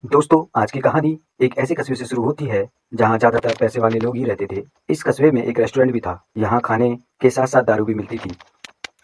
दोस्तों, आज की कहानी एक ऐसे कस्बे से शुरू होती है जहाँ ज्यादातर पैसे वाले लोग ही रहते थे। इस कस्बे में एक रेस्टोरेंट भी था। यहाँ खाने के साथ साथ दारू भी मिलती थी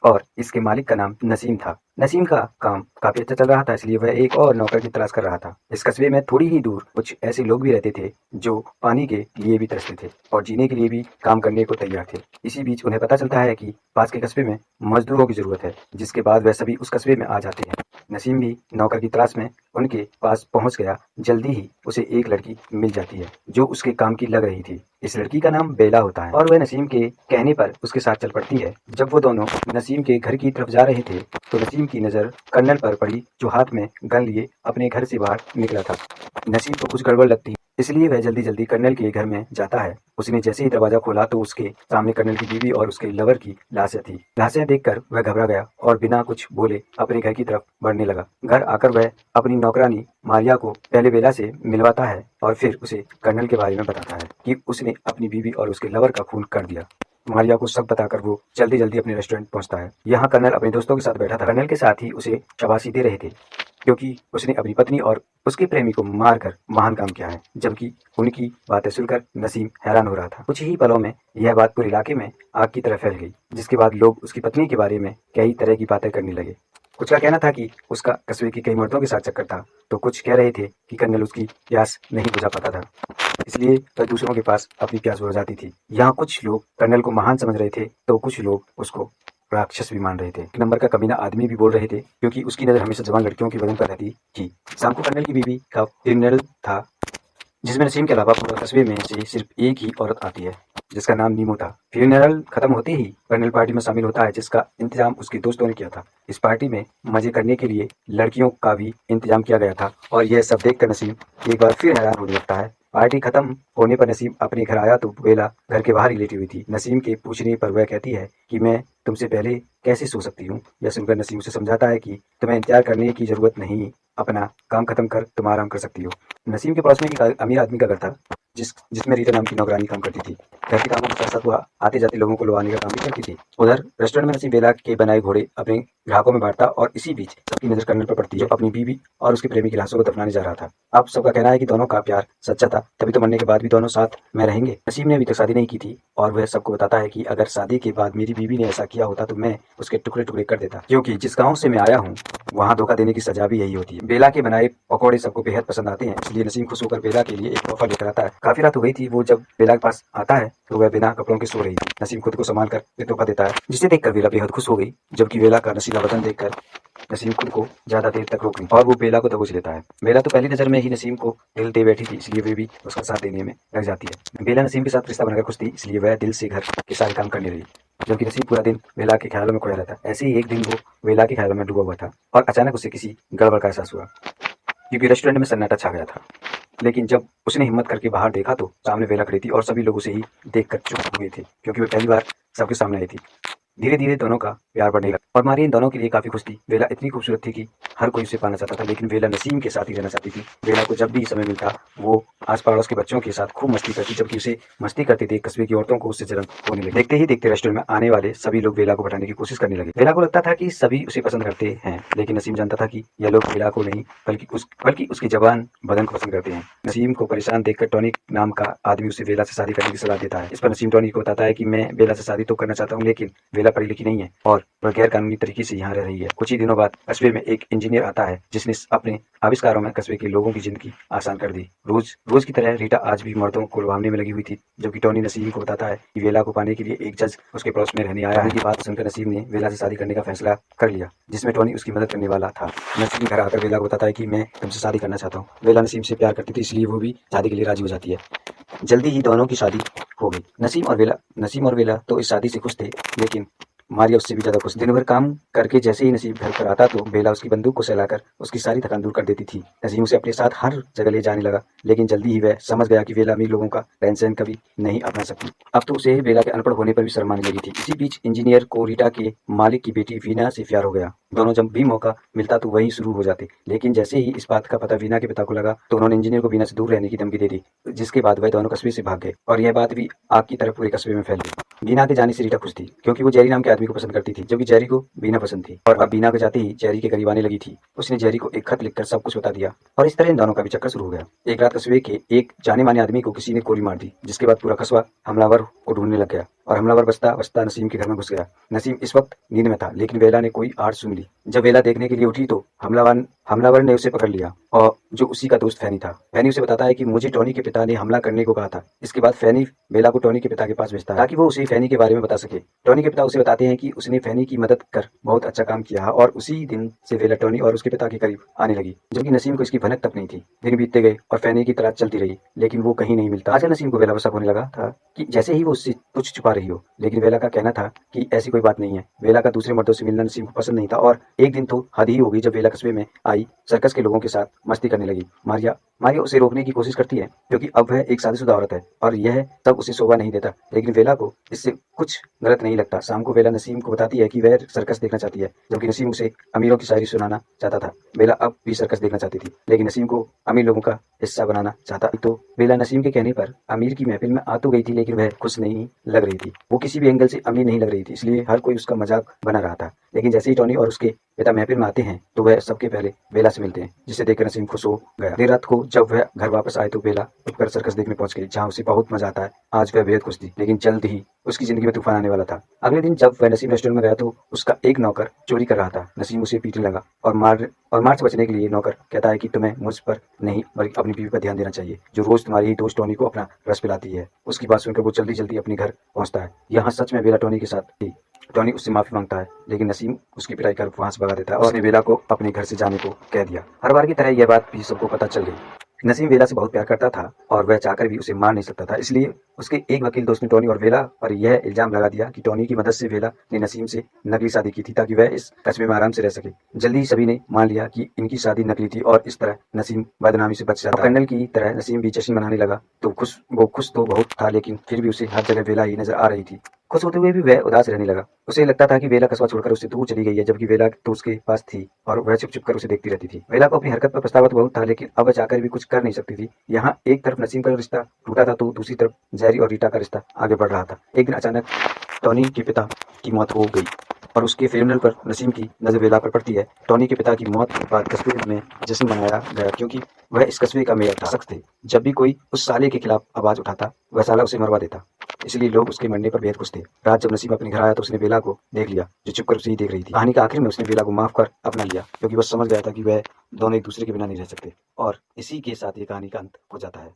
और इसके मालिक का नाम नसीम था। नसीम का काम काफी अच्छा चल रहा था, इसलिए वह एक और नौकर की तलाश कर रहा था। इस कस्बे में थोड़ी ही दूर कुछ ऐसे लोग भी रहते थे जो पानी के लिए भी तरसते थे और जीने के लिए भी काम करने को तैयार थे। इसी बीच उन्हें पता चलता है कि पास के कस्बे में मजदूरों की जरूरत है, जिसके बाद वह सभी उस कस्बे में आ जाते हैं। नसीम भी नौकर की तलाश में उनके पास पहुंच गया। जल्दी ही उसे एक लड़की मिल जाती है जो उसके काम की लग रही थी। इस लड़की का नाम बेला होता है और वह नसीम के कहने पर उसके साथ चल पड़ती है। जब वो दोनों नसीम के घर की तरफ जा रहे थे तो नसीम की नजर कर्नल पर पड़ी, जो हाथ में गन लिए अपने घर से बाहर निकला था। नसीम को कुछ गड़बड़ लगती है, इसलिए वह जल्दी जल्दी कर्नल के घर में जाता है। उसने जैसे ही दरवाजा खोला तो उसके सामने कर्नल की बीवी और उसके लवर की लाशें थी। लाशें देखकर वह घबरा गया और बिना कुछ बोले अपने घर की तरफ बढ़ने लगा। घर आकर वह अपनी नौकरानी मारिया को पहले बेला से मिलवाता है और फिर उसे कर्नल के बारे में बताता है कि उसने अपनी बीवी और उसके लवर का खून कर दिया। मारिया को सब बताकर वो जल्दी जल्दी अपने रेस्टोरेंट पहुंचता है। यहाँ कर्नल अपने दोस्तों के साथ बैठा था। कर्नल के साथ ही उसे शाबाशी दे रहे थे क्योंकि उसने अपनी पत्नी और उसके प्रेमी को मारकर महान काम किया है। जबकि उनकी बातें सुनकर नसीम हैरान हो रहा था। कुछ ही पलों में यह बात पूरे इलाके में आग की तरह फैल गई, जिसके बाद लोग उसकी पत्नी के बारे में कई तरह की बातें करने लगे। कुछ का कहना था कि उसका कस्बे के कई मर्दों के साथ चक्कर था, तो कुछ कह रहे थे कि कर्नल उसकी प्यास नहीं बुझा पाता था, इसलिए वह दूसरों के पास अपनी प्यास बुझा जाती थी। यहाँ कुछ लोग कर्नल को महान समझ रहे थे तो कुछ लोग उसको राक्षस भी मान रहे थे। एक नंबर का कमीना आदमी भी बोल रहे थे क्योंकि उसकी नजर हमेशा जवान लड़कियों की बदन पर रहती थी। शाम को कर्नल की बीवी का फ्यूनरल था, जिसमें नसीम के अलावा पूरे कस्बे में से सिर्फ एक ही औरत आती है जिसका नाम नीमो था। फ्यूनरल खत्म होते ही कर्नल पार्टी में शामिल होता है, जिसका इंतजाम उसके दोस्तों ने किया था। इस पार्टी में मजे करने के लिए लड़कियों का भी इंतजाम किया गया था और यह सब देखकर नसीम एक बार फिर हैरान होने लगता है। पार्टी खत्म होने पर नसीम अपने घर आया तो बेला घर के बाहर ही लेटी हुई थी। नसीम के पूछने पर वह कहती है कि मैं तुमसे पहले कैसे सो सकती हूँ। यह सुनकर नसीम उसे समझाता है कि तुम्हें इंतजार करने की जरूरत नहीं, अपना काम खत्म कर तुम आराम कर सकती हो। नसीम के पड़ोस में एक अमीर आदमी का घर था जिसमें रीटा नाम की नौकरानी काम करती थी। घर के कामों के साथ साथ वह आते जाते लोगों को लुभाने का काम भी करती थी। उधर रेस्टोरेंट में नसीम बेला के बनाए घोड़े अपने ग्राहकों में बांटता और इसी बीच सबकी नजर कर्नल पर पड़ती, जो अपनी बीवी और उसके प्रेमी की लाशों को दफनाने जा रहा था। अब सबका कहना है कि दोनों का प्यार सच्चा था, तभी तो मरने के बाद भी दोनों साथ में रहेंगे। नसीम ने अभी तक शादी नहीं की थी और वह सबको बताता है कि अगर शादी के बाद मेरी बीवी ने ऐसा किया होता तो मैं उसके टुकड़े टुकड़े कर देता, क्योंकि जिस गाँव से मैं आया हूँ वहाँ धोखा देने की सजा भी यही होती है। बेला के बनाए पकौड़े सबको बेहद पसंद आते हैं, इसलिए नसीम खुश होकर बेला के लिए एक तोहफा लेकर आता है। काफी रात हो गई थी। वो जब बेला के पास आता है तो वह बिना कपड़ों के सो रही थी। नसीम खुद को संभाल कर एक तोहफा देता है, जिसे देखकर बेला बेहद खुश हो गई। जबकि बेला का नशीला बदन देखकर नसीम खुद को ज्यादा देर तक रोक नहीं और वो बेला को दबोच लेता है। बेला तो पहली नजर में ही नसीम को दिल दे बैठी थी, इसलिए वे भी उसका साथ देने में लग जाती है। बेला नसीम के साथ रिश्ता बनाकर खुश थी, इसलिए वह दिल से घर के सारे काम करने लगी, जबकि नसीम पूरा दिन बेला के ख्यालों में खोया रहता। ऐसे ही एक दिन वो बेला के ख्यालों में डूबा हुआ था और अचानक उसे किसी गड़बड़ का एहसास हुआ, क्योंकि रेस्टोरेंट में सन्नाटा छा गया था। लेकिन जब उसने हिम्मत करके बाहर देखा तो सामने बेला खड़ी थी और सभी लोग उसे ही देखकर चुप हुए थे, क्योंकि वे पहली बार सबके सामने आई थी। धीरे धीरे दोनों का प्यार बढ़ने लगा और मारिया इन दोनों के लिए काफी खुश थी। बेला इतनी खूबसूरत थी कि हर कोई उसे पाना चाहता था, लेकिन बेला नसीम के साथ ही रहना चाहती थी। बेला को जब भी समय मिलता वो आस पड़ोस के बच्चों के साथ खूब मस्ती करती, जबकि उसे मस्ती करते देख कस्बे की औरतों को उससे जलन होने लगी। देखते ही देखते रेस्टोरेंट में आने वाले सभी लोग बेला को बैठाने की कोशिश करने लगे। बेला को लगता था कि सभी उसे पसंद करते हैं, लेकिन नसीम जानता था कि यह लोग बेला को नहीं बल्कि उसके जवान बदन को पसंद करते हैं। नसीम को परेशान देखकर टॉनी नाम का आदमी उसे बेला से शादी करने की सलाह देता है। इस पर नसीम टॉनी को बताता है कि मैं बेला से शादी तो करना चाहता हूँ, लेकिन बेला पढ़ी लिखी नहीं है और वह गैर कानूनी तरीके से यहाँ रह रही है। कुछ ही दिनों बाद कस्बे में एक इंजीनियर आता है जिसने अपने आविष्कारों में कस्बे के लोगों की जिंदगी आसान कर दी। रोज रोज की तरह रीटा आज भी मर्दों को लुभाने में लगी हुई थी, जबकि टॉनी नसीम को बताता है कि बेला को पाने के लिए एक जज उसके पड़ोस में रहने आया है। की बात सुनकर नसीम ने बेला से शादी करने का फैसला कर लिया, जिसमें टॉनी उसकी मदद करने वाला था। नसीम घर आकर बेला को बताता है कि मैं तुमसे शादी करना चाहता हूँ। बेला नसीम से प्यार करती थी, इसलिए वो भी शादी के लिए राजी हो जाती है। जल्दी ही दोनों की शादी हो गई। नसीम और बेला तो इस शादी से खुश थे, लेकिन मारिया उससे भी ज्यादा खुश। दिन भर काम करके जैसे ही नसीब घर पर आता तो बेला उसकी बंदूक को सहलाकर उसकी सारी थकान दूर कर देती थी। नसीम उसे अपने साथ हर जगह ले जाने लगा, लेकिन जल्दी ही वह समझ गया कि बेला अमीर लोगों का रहन सहन कभी नहीं अपना सकती। अब तो उसे बेला के अनपढ़ होने पर भी शर्म आने लगी थी। इसी बीच इंजीनियर को रीटा के मालिक की बेटी वीना से प्यार हो गया। दोनों जब भी मौका मिलता तो वही शुरू हो जाते, लेकिन जैसे ही इस बात का पता वीना के पिता को लगा तो उन्होंने इंजीनियर को वीना से दूर रहने की धमकी दे दी, जिसके बाद वह दोनों कस्बे से भाग गए और यह बात भी आग की तरह पूरे कस्बे में फैल गई। बीना के जाने से रीटा खुश थी क्योंकि वो जेरी नाम के आदमी को पसंद करती थी, जबकि जेरी को बीना पसंद थी। और अब बीना को जाते ही जेरी के करीब आने लगी थी। उसने जेरी को एक खत लिखकर सब कुछ बता दिया और इस तरह इन दोनों का भी चक्कर शुरू हो गया। एक रात कस्बे के एक जाने माने आदमी को किसी ने गोली मार दी, जिसके बाद पूरा कस्बा हमलावर को ढूंढने लग गया और हमलावर बचता बचता नसीम के घर में घुस गया। नसीम इस वक्त नींद में था, लेकिन वेला ने कोई आड़ सुन ली। जब वेला देखने के लिए उठी तो हमलावर ने उसे पकड़ लिया, और जो उसी का दोस्त फैनी था। फैनी उसे बताता है कि मुझे टॉनी के पिता ने हमला करने को कहा था। इसके बाद फैनी वेला को टॉनी के पिता के पास भेजता है ताकि वो उसे फैनी के बारे में बता सके। टॉनी के पिता उसे बताते हैं कि उसने फैनी की मदद कर बहुत अच्छा काम किया है, और उसी दिन से वेला टॉनी और उसके पिता के करीब आने लगी, जबकि नसीम को इसकी भनक तक नहीं थी। दिन बीतते गए और फैनी की तलाश चलती रही, लेकिन वो कहीं नहीं मिलता। आजकल नसीम को वेला पर शक होने लगा था कि जैसे ही वो उससे कुछ छुपा रही हो, लेकिन वेला का कहना था कि ऐसी कोई बात नहीं है। वेला का दूसरे मर्दों से मिलना नसीम को पसंद नहीं था, और एक दिन तो हद ही हो गई जब वेला कस्बे में आई सर्कस के लोगों के साथ मस्ती करने लगी। मारिया उसे रोकने की कोशिश करती है क्योंकि अब वह एक शादीशुदा औरत है और यह सब उसे शोभा नहीं देता, लेकिन वेला को इससे कुछ गलत नहीं लगता। शाम को वेला नसीम को बताती है कि वह सर्कस देखना चाहती है, जबकि नसीम उसे अमीरों की शायरी सुनाना चाहता था। वेला अब भी सर्कस देखना चाहती थी, लेकिन नसीम को अमीर लोगों का हिस्सा बनाना चाहता। तो वेला नसीम के कहने पर अमीर की महफिल में आ तो गई थी, लेकिन वह खुश नहीं लग रही थी। वो किसी भी एंगल से अमीर नहीं लग रही थी, इसलिए हर कोई उसका मजाक बना रहा था। लेकिन जैसे ही टॉनी और उसके पिता महफिल में आते हैं तो वह सबके पहले वेला से मिलते हैं, जिसे देखकर नसीम खुश हो गया। देर रात को जब वह घर वापस आए तो वेला उठकर सर्कस देखने पहुंच गई, जहां उसे बहुत मजा आता है। आज वह बेहद खुश थी, लेकिन जल्द ही उसकी जिंदगी में तूफान आने वाला था। अगले दिन जब वह नसीम रेस्टोरेंट में गया तो उसका एक नौकर चोरी कर रहा था। नसीम उसे पीटने लगा और मार से बचने के लिए नौकर कहता है कि तुम्हें मुझ पर नहीं बल्कि अपनी बीवी पर ध्यान देना चाहिए, जो रोज तुम्हारी ही दोस्त टॉनी को अपना रस पिलाती है। उसकी बात सुनकर वो जल्दी जल्दी अपने घर पहुंचता है। यहाँ सच में वेला टॉनी के साथ थी। टॉनी उससे माफी मांगता है, लेकिन नसीम उसकी पिटाई कर वहां से भगा देता है और उसने वेला को अपने घर से जाने को कह दिया। हर बार की तरह यह बात भी सबको पता चल गई। नसीम वेला से बहुत प्यार करता था और वह चाहकर भी उसे मार नहीं सकता था, इसलिए उसके एक वकील दोस्त ने टॉनी और वेला पर यह इल्जाम लगा दिया कि टॉनी की मदद से वेला ने नसीम से नकली शादी की थी ताकि वह इस कस्बे में आराम से रह सके। जल्दी ही सभी ने मान लिया कि इनकी शादी नकली थी और इस तरह नसीम बदनामी से बच जाता। कर्नल की तरह नसीम भी जश्न मनाने लगा तो खुश तो बहुत था, लेकिन फिर भी उसे हर जगह वेला ही नजर आ रही थी। खुश होते हुए भी वह उदास रहने लगा। उसे लगता था कि वेला कस्बा छोड़कर उससे दूर चली गई है, जबकि वेला तो उसके पास थी और वह चुप चुप कर उसे देखती रहती थी। वेला को अपनी हरकत पर पछतावा तो बहुत था, लेकिन अब वह चाहकर भी कुछ कर नहीं सकती थी। यहाँ एक तरफ नसीम का रिश्ता टूटा था तो दूसरी तरफ जेरी और रीटा का रिश्ता आगे बढ़ रहा था। एक दिन अचानक टॉनी के पिता की मौत हो गई और उसके फेवरल पर नसीम की नजर वेला पर पड़ती है। टॉनी के पिता की मौत के बाद कस्बे में जश्न मनाया गया क्योंकि वह इस कस्बे का मेयर था। शख्स थे, जब भी कोई उस साले के खिलाफ आवाज उठाता वह साला उसे मरवा देता, इसलिए लोग उसके मरने पर बेहद खुश थे। रात जब नसीम अपने घर आया तो उसने वेला को देख लिया, जो चुपकर उसे ही देख रही थी। कहानी के आखिर में उसने वेला को माफ कर अपना लिया क्योंकि वह समझ गया था कि वह दोनों एक दूसरे के बिना नहीं रह सकते। और इसी के साथ ये कहानी का अंत हो जाता है।